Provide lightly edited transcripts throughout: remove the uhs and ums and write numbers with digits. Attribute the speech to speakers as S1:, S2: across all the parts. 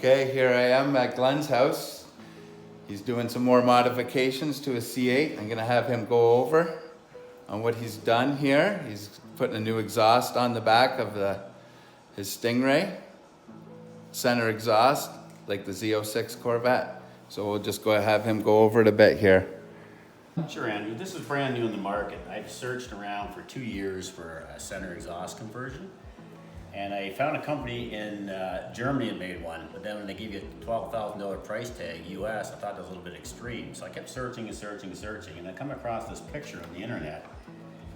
S1: Okay, here I am at Glenn's house. He's doing some more modifications to his C8. I'm gonna have him go over on what he's done here. He's putting a new exhaust on the back of his Stingray. Center exhaust, like the Z06 Corvette. So we'll just go have him go over it a bit here.
S2: Sure, Andrew. This is brand new in the market. I've searched around for 2 years for a center exhaust conversion. And I found a company in Germany that made one, but then when they give you a $12,000 price tag, US, I thought that was a little bit extreme. So I kept searching and searching and searching, and I come across this picture on the internet,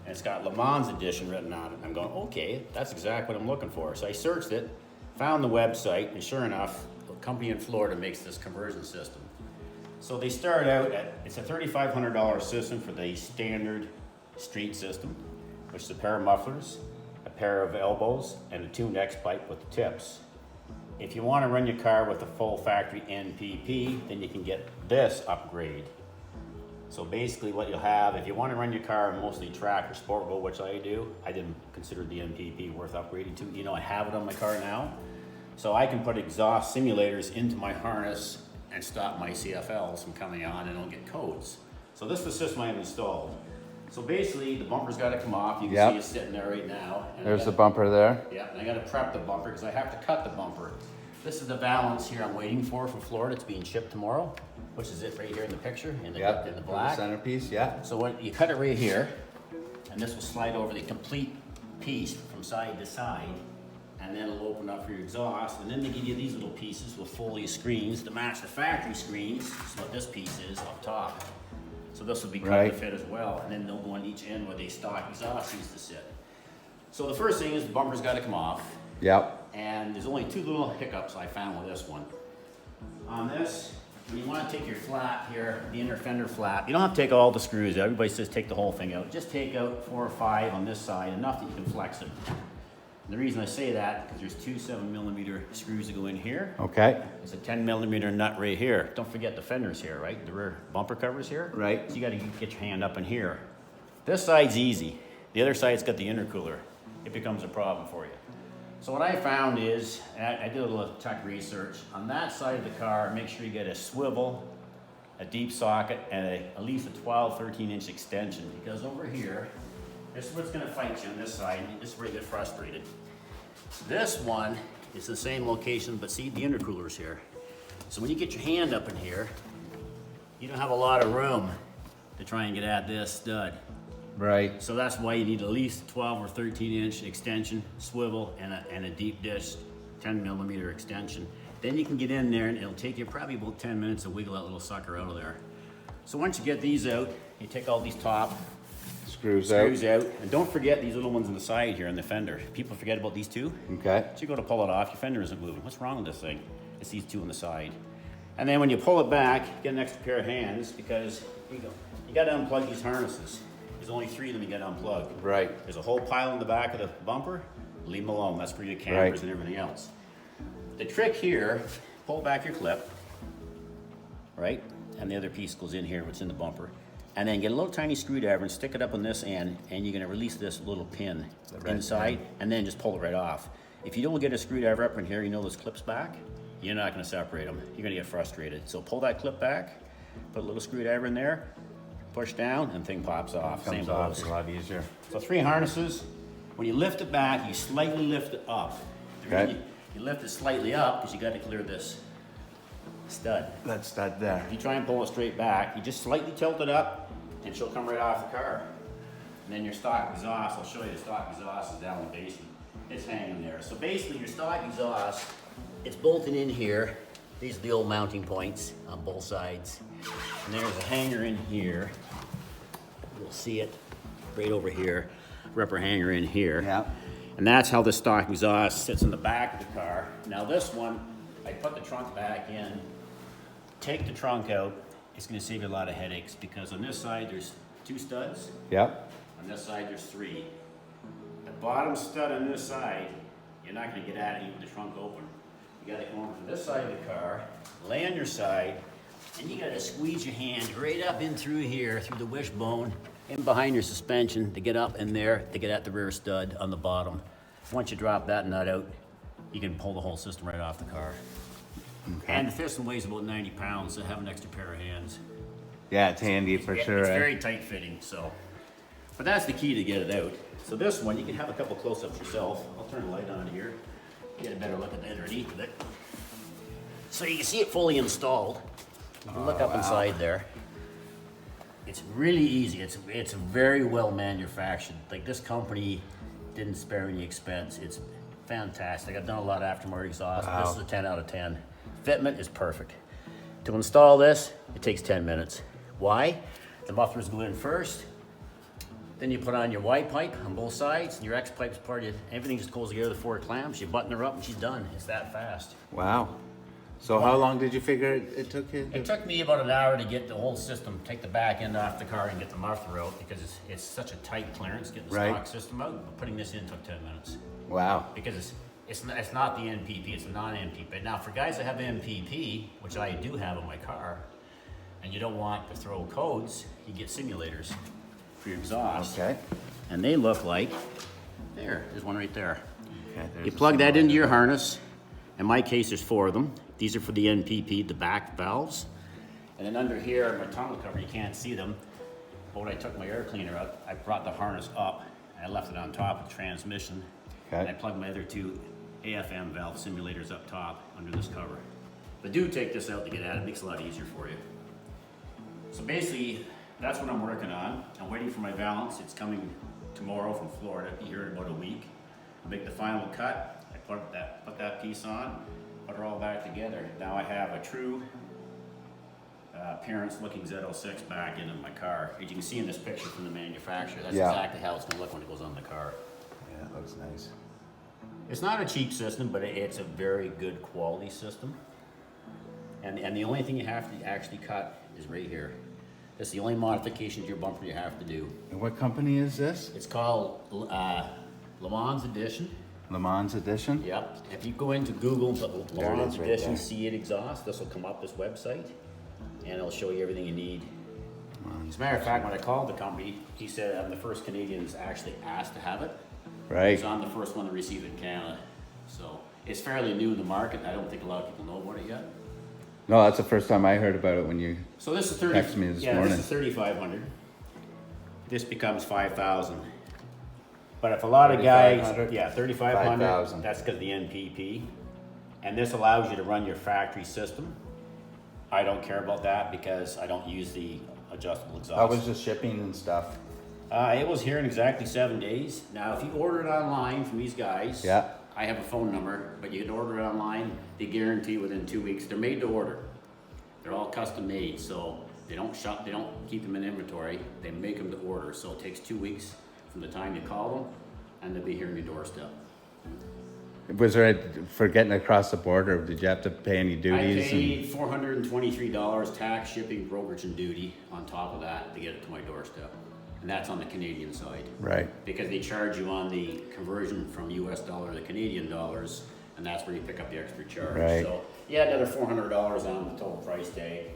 S2: and it's got Le Mans edition written on it. I'm going, okay, that's exactly what I'm looking for. So I searched it, found the website, and sure enough, a company in Florida makes this conversion system. So they start out at, it's a $3,500 system for the standard street system, which is a pair of mufflers, a pair of elbows, and a tuned X pipe with the tips. If you want to run your car with a full factory NPP, then you can get this upgrade. So basically what you'll have, if you want to run your car mostly track or sport mode, which I do, I didn't consider the NPP worth upgrading to. You know, I have it on my car now. So I can put exhaust simulators into my harness and stop my CFLs from coming on and I don't get codes. So this is the system I have installed. So basically, the bumper's got to come off. You can see it sitting there right now. And
S1: There's the bumper there.
S2: Yeah, and I got to prep the bumper because I have to cut the bumper. This is the balance here I'm waiting for from Florida. It's being shipped tomorrow, which is it right here in the picture, in the black.
S1: The centerpiece, yeah.
S2: So when you cut it right here, and this will slide over the complete piece from side to side, and then it'll open up for your exhaust, and then they give you these little pieces with Foley screens to match the factory screens. So what this piece is up top. So this will be cut to fit as well, and then they'll go on each end where the stock exhaust used to sit. So the first thing is the bumper's got to come off.
S1: Yep.
S2: And there's only two little hiccups I found with this one. On this, when you want to take your flap here, the inner fender flap, you don't have to take all the screws out. Everybody says take the whole thing out. Just take out 4 or 5 on this side, enough that you can flex it. And the reason I say that, because there's 2 7mm screws that go in here.
S1: Okay.
S2: There's a 10mm nut right here. Don't forget the fenders here, right? The rear bumper covers here.
S1: Right.
S2: So you got to get your hand up in here. This side's easy. The other side's got the intercooler. It becomes a problem for you. So what I found is, and I did a little tech research, on that side of the car, make sure you get a swivel, a deep socket, and at least a 12, 13-inch extension, because over here, this is what's gonna fight you on this side, and this is where you get frustrated. This one is the same location, but see, the intercooler's here. So when you get your hand up in here, you don't have a lot of room to try and get at this stud.
S1: Right.
S2: So that's why you need at least 12 or 13-inch extension, swivel, and a deep dish 10mm extension. Then you can get in there and it'll take you probably about 10 minutes to wiggle that little sucker out of there. So once you get these out, you take all these top
S1: Screws
S2: out, and don't forget these little ones on the side here in the fender. People forget about these two.
S1: Okay.
S2: So you go to pull it off, your fender isn't moving. What's wrong with this thing? It's these two on the side. And then when you pull it back, you get an extra pair of hands because you got to unplug these harnesses. There's only 3 of them you got unplugged.
S1: Right.
S2: There's a whole pile in the back of the bumper. Leave them alone. That's for your cameras and everything else. The trick here, pull back your clip, right? And the other piece goes in here, what's in the bumper. And then get a little tiny screwdriver and stick it up on this end, and you're gonna release this little pin inside, and then just pull it right off. If you don't get a screwdriver up in here, you know those clips back, you're not gonna separate them. You're gonna get frustrated. So pull that clip back, put a little screwdriver in there, push down, and thing pops off.
S1: Comes off, it's a lot easier.
S2: So 3 harnesses. When you lift it back, you slightly lift it up.
S1: Okay.
S2: You lift it slightly up because you got to clear this stud.
S1: That stud there.
S2: If you try and pull it straight back, you just slightly tilt it up, and she'll come right off the car. And then your stock exhaust, I'll show you the stock exhaust is down in the basement. It's hanging there. So basically, your stock exhaust, it's bolted in here. These are the old mounting points on both sides. And there's a hanger in here. You'll see it right over here. Rubber hanger in here.
S1: Yeah.
S2: And that's how the stock exhaust sits in the back of the car. Now this one, I put the trunk back in, take the trunk out. It's gonna save you a lot of headaches because on this side there's 2 studs.
S1: Yep.
S2: On this side there's 3. The bottom stud on this side, you're not gonna get at it even with the trunk open. You gotta come over to this side of the car, lay on your side, and you gotta squeeze your hand right up in through here, through the wishbone, in behind your suspension to get up in there, to get at the rear stud on the bottom. Once you drop that nut out, you can pull the whole system right off the car.
S1: Okay.
S2: And the piston weighs about 90 pounds, so have an extra pair of hands.
S1: Yeah, it's handy for sure.
S2: It's
S1: eh?
S2: very tight fitting, so. But that's the key to get it out. So this one, you can have a couple close-ups yourself. I'll turn the light on here, get a better look at the underneath of it. So you can see it fully installed. You can look up inside there. It's really easy. It's very well manufactured. Like, this company didn't spare any expense. It's fantastic. I've done a lot of aftermarket exhaust.
S1: Wow.
S2: This is a 10 out of 10. Fitment is perfect. To install this, it takes 10 minutes. Why? The mufflers go in first. Then you put on your Y pipe on both sides, and your X pipe's part of it. Everything just goes together, the 4 clamps. You button her up, and she's done. It's that fast.
S1: Wow. So how long did you figure it took you?
S2: It took me about an hour to get the whole system, take the back end off the car and get the muffler out, because it's such a tight clearance getting the
S1: Right.
S2: stock system out. But putting this in took 10 minutes.
S1: Wow.
S2: Because it's not the NPP, it's a non-NPP. Now, for guys that have NPP, which I do have on my car, and you don't want to throw codes, you get simulators for your exhaust.
S1: Okay.
S2: And they look like, there's one right there.
S1: Okay, there's
S2: You
S1: a
S2: plug that
S1: simulator.
S2: into your harness. In my case, there's 4 of them. These are for the NPP, the back valves. And then under here, my tunnel cover, you can't see them. But when I took my air cleaner out, I brought the harness up, and I left it on top of the transmission.
S1: Okay.
S2: And I plugged my other 2 AFM valve simulators up top under this cover. But do take this out to get at it. It makes it a lot easier for you. So basically, that's what I'm working on. I'm waiting for my balance. It's coming tomorrow from Florida. Be here in about a week. I'll make the final cut. I put that piece on, put it all back together. Now I have a true appearance-looking Z06 back into my car. As you can see in this picture from the manufacturer, that's
S1: Yeah.
S2: exactly how it's going to look when it goes on the car.
S1: Yeah, that looks nice.
S2: It's not a cheap system, but it's a very good quality system. And the only thing you have to actually cut is right here. That's the only modification to your bumper you have to do.
S1: And what company is this?
S2: It's called Le Mans Edition.
S1: Le Mans Edition?
S2: Yep. If you go into Google and put Le
S1: There it
S2: Mans
S1: is right
S2: Edition
S1: there.
S2: C8 exhaust, this will come up this website, and it'll show you everything you need. As a matter of fact, when I called the company, he said I'm the first Canadian that's actually asked to have it.
S1: Right.
S2: So I'm the first one to receive it in Canada. So it's fairly new in the market. I don't think a lot of people know about it yet.
S1: No, that's the first time I heard about it when you.
S2: So this is 30.
S1: Texted me this
S2: yeah,
S1: morning.
S2: this is 3,500. This becomes 5,000. But if a lot of guys,
S1: 3,500?
S2: yeah, 3,500.
S1: 5,000.
S2: That's because of the NPP, and this allows you to run your factory system. I don't care about that because I don't use the adjustable exhaust.
S1: How was the shipping and stuff?
S2: It was here in exactly 7 days. Now, if you order it online from these guys,
S1: Yeah.
S2: I have a phone number, but you can order it online. They guarantee within 2 weeks. They're made to order. They're all custom made, so they don't shop. They don't keep them in inventory. They make them to order. So it takes 2 weeks from the time you call them, and they'll be here on your doorstep.
S1: Was there for getting across the border? Did you have to pay any
S2: I
S1: duties?
S2: paid $423 tax, shipping, brokerage, and duty on top of that to get it to my doorstep. And that's on the Canadian side.
S1: Right.
S2: Because they charge you on the conversion from US dollar to Canadian dollars, and that's where you pick up the extra charge.
S1: Right.
S2: So you add another $400 on the total price tag,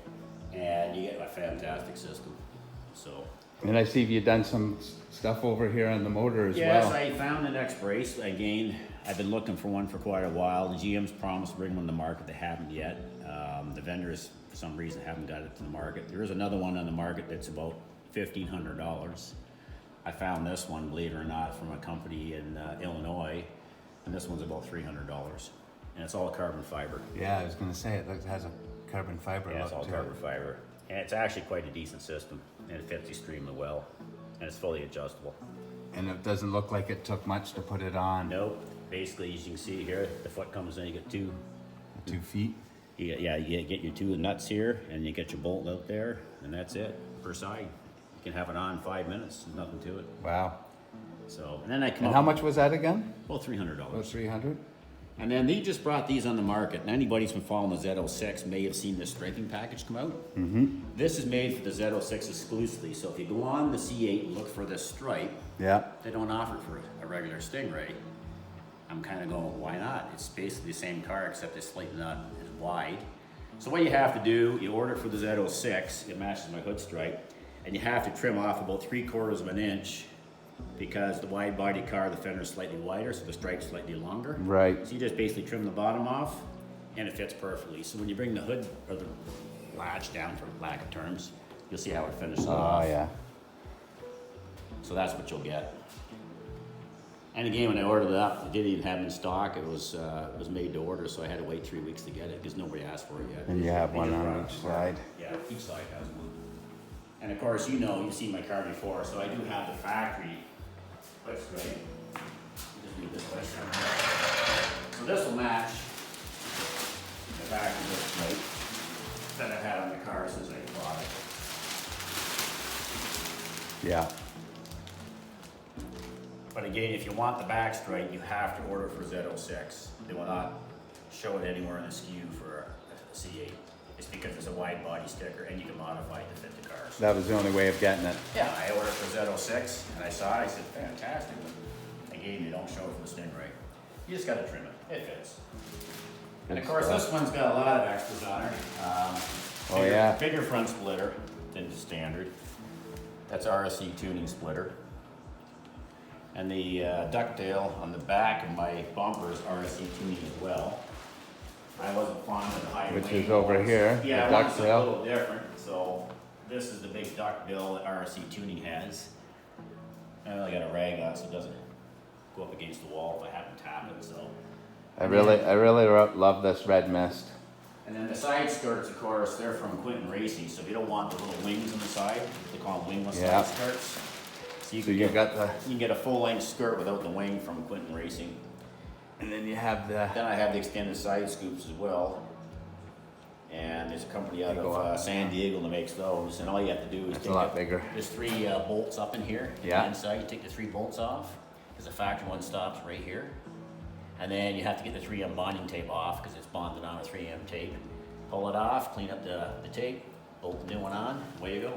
S2: and you get a fantastic system. So
S1: And I see you've done some stuff over here on the motor as
S2: yes,
S1: well.
S2: I found the next brace. Again, I've been looking for one for quite a while. The GM's promised to bring one to the market. They haven't yet. The vendors, for some reason, haven't got it to the market. There is another one on the market that's about $1,500. I found this one, believe it or not, from a company in Illinois, and this one's about $300. And it's all carbon fiber.
S1: Yeah, I was gonna say it has a carbon fiber
S2: Yeah, it's
S1: look
S2: all
S1: to
S2: carbon
S1: it.
S2: fiber. And it's actually quite a decent system, and it fits extremely well. And it's fully adjustable.
S1: And it doesn't look like it took much to put it on.
S2: Nope. Basically, as you can see here, the foot comes in, you get 2.
S1: 2 feet.
S2: You get your 2 nuts here, and you get your bolt out there, and that's it per side. You can have it on in 5 minutes, nothing to it.
S1: Wow.
S2: So, and then I come
S1: And
S2: up
S1: how much was that again?
S2: About $300.
S1: About 300.
S2: And then they just brought these on the market. And anybody who's been following the Z06 may have seen this striping package come out. Mm-hmm. This is made for the Z06 exclusively. So if you go on the C8 and look for this stripe,
S1: Yeah.
S2: they don't offer it for a regular Stingray. I'm kind of going, why not? It's basically the same car except it's slightly not as wide. So what you have to do, you order it for the Z06, it matches my hood stripe, and you have to trim off about 3/4 of an inch because the wide body car, the fender is slightly wider, so the stripe's slightly longer.
S1: Right.
S2: So you just basically trim the bottom off, and it fits perfectly. So when you bring the hood or the latch down, for lack of terms, you'll see how it finishes off.
S1: Oh yeah.
S2: So that's what you'll get. And again, when I ordered it up, I didn't even have it in stock. It was made to order, so I had to wait 3 weeks to get it because nobody asked for it yet.
S1: And you have
S2: They
S1: one
S2: just
S1: on
S2: brought it
S1: each
S2: apart.
S1: side.
S2: Yeah, each side has one. And of course, you know, you've seen my car before, so I do have the factory puts right. Just need this place. So this will match the factory puts right that I've had on the car since I bought it.
S1: Yeah.
S2: But again, if you want the back straight, you have to order for Z06. They will not show it anywhere in the SKU for a C8. It's because it's a wide body sticker and you can modify it to fit the cars.
S1: That was the only way of getting it.
S2: Yeah, I ordered for Z06 and I saw it, I said, fantastic. Again, they don't show it for the Stingray. You just gotta trim it, it fits. And of course, this one's got a lot of extras on her.
S1: Oh yeah.
S2: Bigger front splitter than the standard. That's RSC tuning splitter. And the ducktail on the back of my bumper is RSC tuning as well. I wasn't fond of the high
S1: Which
S2: weight
S1: is over
S2: ones.
S1: here,
S2: Yeah,
S1: the
S2: one's a
S1: ducktail.
S2: little different. So this is the big duck bill that RSC tuning has. I only got a rag on it so it doesn't go up against the wall if I happen to tap it. So.
S1: I really love this red mist.
S2: And then the side skirts, of course, they're from Quinton Racing. So if you don't want the little wings on the side, they call them wingless
S1: Yeah.
S2: side skirts. So you
S1: So
S2: can
S1: you
S2: get,
S1: got the,
S2: you can get a full-length skirt without the wing from Quinton Racing.
S1: and then you have the.
S2: Then I have the extended side scoops as well. And there's a company out
S1: They go
S2: of
S1: up.
S2: San Diego that makes those. And all you have to do is
S1: It's a lot bigger.
S2: There's 3 bolts up in here.
S1: Yeah.
S2: On the inside, you take the 3 bolts off because the factory one stops right here. And then you have to get the 3M bonding tape off because it's bonded on with 3M tape. Pull it off, clean up the tape, bolt the new one on, away you go.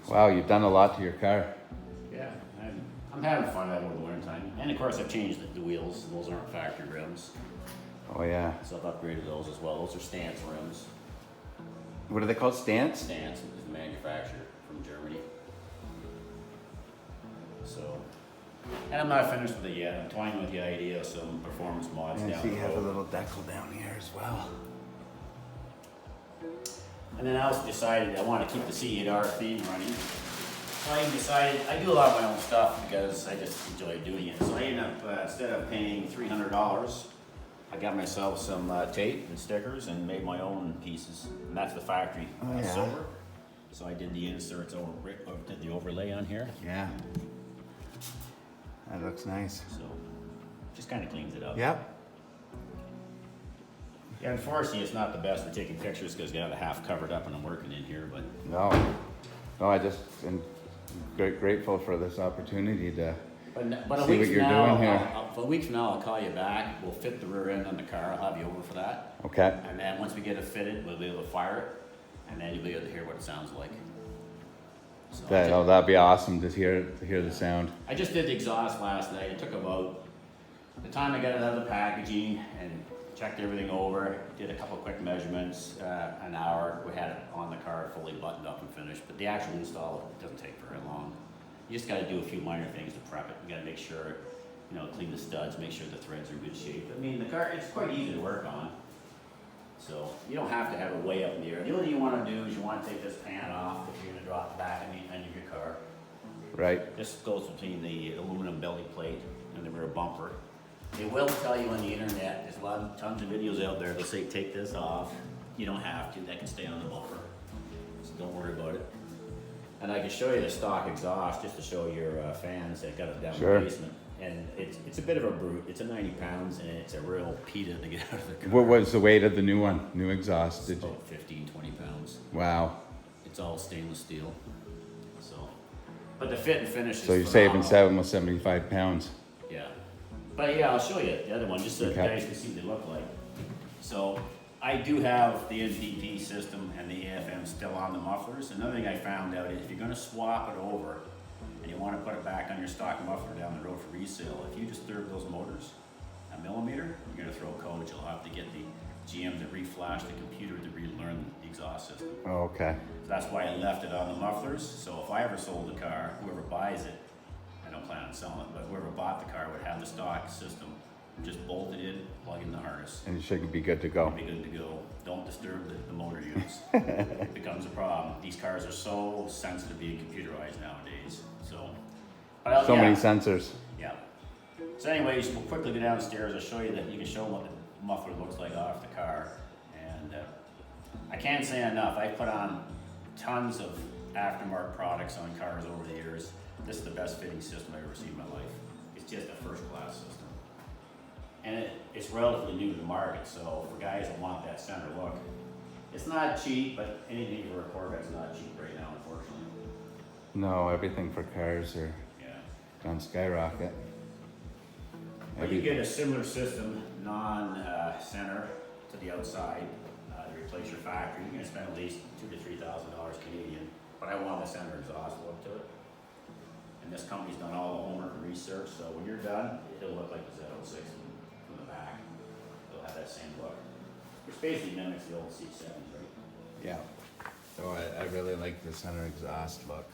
S1: Wow, you've done a lot to your car.
S2: Yeah, I'm having fun with that over the winter time. And of course I've changed the wheels, those aren't factory rims.
S1: Oh yeah.
S2: So I've upgraded those as well. Those are Stance rims.
S1: What are they called? Stance?
S2: Stance is the manufacturer from Germany. So, and I'm not finished with it yet. I'm toying with the idea of some performance mods
S1: And
S2: down
S1: see,
S2: the
S1: you have a
S2: road.
S1: little decal down here as well.
S2: And then I also decided I want to keep the C8R theme running. So I decided, I do a lot of my own stuff because I just enjoy doing it. So I ended up, instead of paying $300, I got myself some tape and stickers and made my own pieces. And that's the factory
S1: Oh, yeah.
S2: silver. So I did the inserts did the overlay on here.
S1: Yeah. That looks nice.
S2: So just kind of cleans it up.
S1: Yep.
S2: Yeah, unfortunately, it's not the best for taking pictures because I got it half covered up and I'm working in here, but
S1: No. No, I just am grateful for this opportunity to.
S2: a
S1: See
S2: week
S1: what
S2: from
S1: you're
S2: now,
S1: doing here.
S2: a week from now, I'll call you back. We'll fit the rear end on the car. I'll have you over for that.
S1: Okay.
S2: And then once we get it fitted, we'll be able to fire it, and then you'll be able to hear what it sounds like. So
S1: That'd be awesome to hear the sound.
S2: I just did the exhaust last night. It took about the time I got it out of the packaging and checked everything over, did a couple quick measurements, an hour. We had it on the car fully buttoned up and finished, but the actual install doesn't take very long. You just gotta do a few minor things to prep it. You gotta make sure, you know, clean the studs, make sure the threads are in good shape. I mean, the car, it's quite easy to work on. So you don't have to have it way up in the air. The only thing you wanna do is you wanna take this pan off if you're gonna drop the back end of your car.
S1: Right.
S2: This goes between the aluminum belly plate and the rear bumper. They will tell you on the internet, there's tons of videos out there, they'll say take this off. You don't have to, that can stay on the bumper. So don't worry about it. And I can show you the stock exhaust just to show your fans that got it down
S1: Sure.
S2: in the basement. And it's a bit of a brute, it's a 90 pounds and it's a real pita to get out of the car.
S1: What was the weight of the new one? New exhaust?
S2: It's
S1: Did you?
S2: about 15, 20 pounds.
S1: Wow.
S2: It's all stainless steel. So, but the fit and finish is
S1: So you're saving
S2: phenomenal.
S1: almost 75 pounds.
S2: Yeah, but yeah, I'll show you the other one just so you
S1: Okay.
S2: guys can see what they look like. So I do have the NPP system and the AFM still on the mufflers. Another thing I found out is if you're gonna swap it over and you wanna put it back on your stock muffler down the road for resale, if you disturb those motors a millimeter, you're gonna throw codes. You'll have to get the GM to reflash the computer to relearn the exhaust system.
S1: Oh, okay.
S2: So that's why I left it on the mufflers. So if I ever sold the car, whoever buys it, I don't plan on selling it, but whoever bought the car would have the stock system just bolt it in, plug in the harness.
S1: And you should be good to go.
S2: Be good to go. Don't disturb the motor units. It becomes a problem. These cars are so sensitive being computerized nowadays. So,
S1: So many sensors.
S2: Yeah. So anyways, we'll quickly go downstairs. I'll show you that you can show what the muffler looks like off the car. And I can't say enough. I put on tons of aftermarket products on cars over the years. This is the best fitting system I've ever seen in my life. It's just a first class system. And it's relatively new to the market, so for guys that want that center look, it's not cheap, but anything for a Corvette's not cheap right now, unfortunately.
S1: No, everything for cars are on skyrocket.
S2: But you get a similar system, non-center to the outside, to replace your factory. You're gonna spend at least $2,000 to $3,000 Canadian, but I want a center exhaust look to it. And this company's done all the homework and research, so when you're done, it'll look like the Z06 from the back. It'll have that same look, which basically mimics the old C7s, right?
S1: Yeah. So I really like the center exhaust look.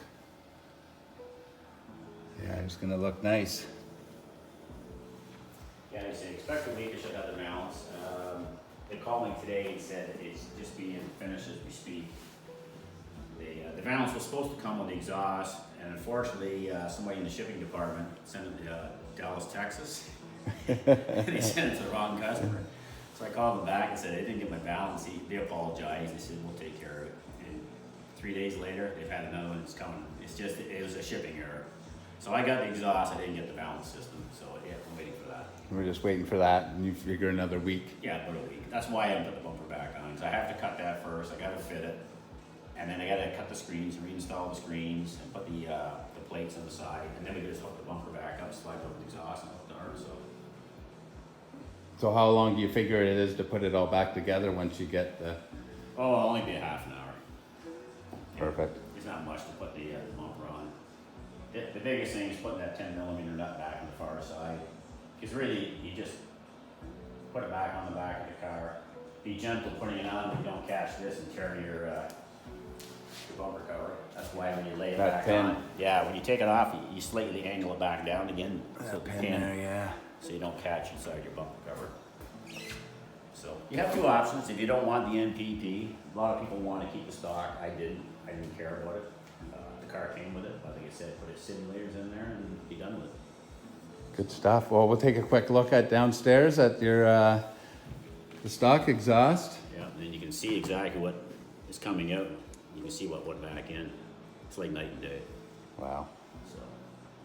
S1: Yeah, it's gonna look nice.
S2: Yeah, I say expect a week. It should have the balance. They called me today and said it's just being finished as we speak. The valance was supposed to come with the exhaust, and unfortunately, somebody in the shipping department sent it to Dallas, Texas. They sent it to the wrong customer. So I called them back and said, they didn't get my balance. They apologized. They said, we'll take care of it. And 3 days later, they've had another one that's coming. It was a shipping error. So I got the exhaust, I didn't get the balance system. So yeah, I'm waiting for that.
S1: We're just waiting for that, and you figure another week.
S2: Yeah, about a week. That's why I haven't put the bumper back on, because I have to cut that first. I gotta fit it. And then I gotta cut the screens, reinstall the screens, and put the plates on the side. And then we just hook the bumper back up, slide over the exhaust, and hook the harness up.
S1: So how long do you figure it is to put it all back together once you get the...
S2: Oh, it'll only be a half an hour.
S1: Perfect.
S2: There's not much to put the bumper on. The biggest thing is putting that 10mm nut back on the far side. Because really, you just put it back on the back of the car. Be gentle putting it on, but you don't catch this and tear your bumper cover. That's why when you lay it back on, yeah, when you take it off, you slightly angle it back down again. So the pin there, yeah. So you don't catch inside your bumper cover. So you have two options. If you don't want the NPP, a lot of people want to keep the stock. I didn't care about it. The car came with it. Like I said, put its simulators in there and be done with it.
S1: Good stuff. Well, we'll take a quick look at downstairs at your the stock exhaust.
S2: Yeah, and then you can see exactly what is coming out. You can see what went back in. It's like night and day.
S1: Wow.
S2: So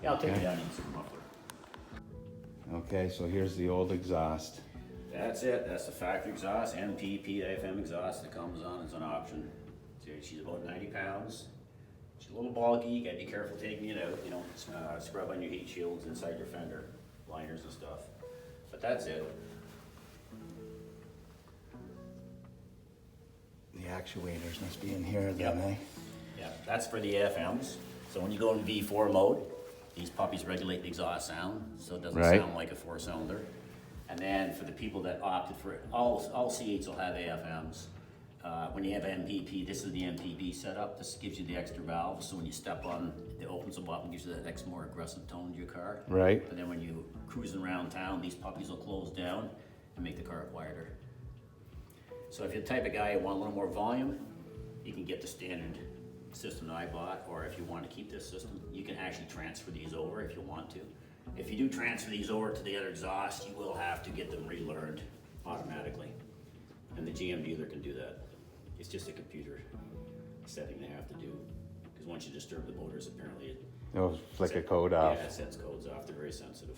S2: yeah, I'll take it down and see the muffler.
S1: Okay, so here's the old exhaust.
S2: That's it. That's the factory exhaust. MPP AFM exhaust that comes on as an option. So she's about 90 pounds. She's a little bulky. You gotta be careful taking it out. You don't scrub on your heat shields inside your fender liners and stuff. But that's it.
S1: The actuators must be in here then, eh?
S2: Yeah, that's for the AFMs. So when you go in V4 mode, these puppies regulate the exhaust sound, so it doesn't sound like a four-cylinder. And then for the people that opted for it, all C8s will have AFMs. When you have MPP, this is the MPP setup. This gives you the extra valve, so when you step on, it opens them up and gives you that extra more aggressive tone to your car.
S1: Right.
S2: But then when you cruising around town, these puppies will close down and make the car quieter. So if you're the type of guy who want a little more volume, you can get the standard system that I bought, or if you want to keep this system, you can actually transfer these over if you want to. If you do transfer these over to the other exhaust, you will have to get them relearned automatically. And the GM dealer can do that. It's just a computer setting they have to do. Because once you disturb the motors, apparently
S1: It'll flick a code off.
S2: Yeah, it sets codes off. They're very sensitive.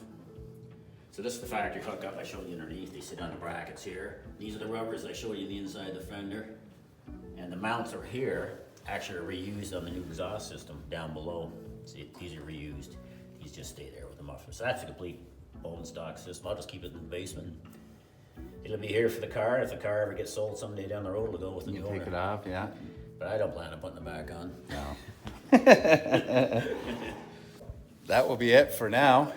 S2: So this is the factory hookup I showed you underneath. They sit on the brackets here. These are the rubbers I showed you the inside the fender. And the mounts are here, actually are reused on the new exhaust system down below. See, these are reused. These just stay there with the muffler. So that's a complete bone stock system. I'll just keep it in the basement. It'll be here for the car. If the car ever gets sold someday down the road, it'll go with the new owner.
S1: Take it off, yeah.
S2: But I don't plan on putting it back on.
S1: No. That will be it for now,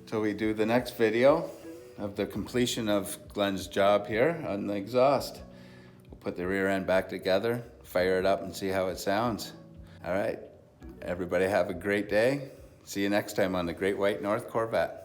S1: till we do the next video of the completion of Glenn's job here on the exhaust. We'll put the rear end back together, fire it up and see how it sounds. All right, everybody have a great day. See you next time on the Great White North Corvette.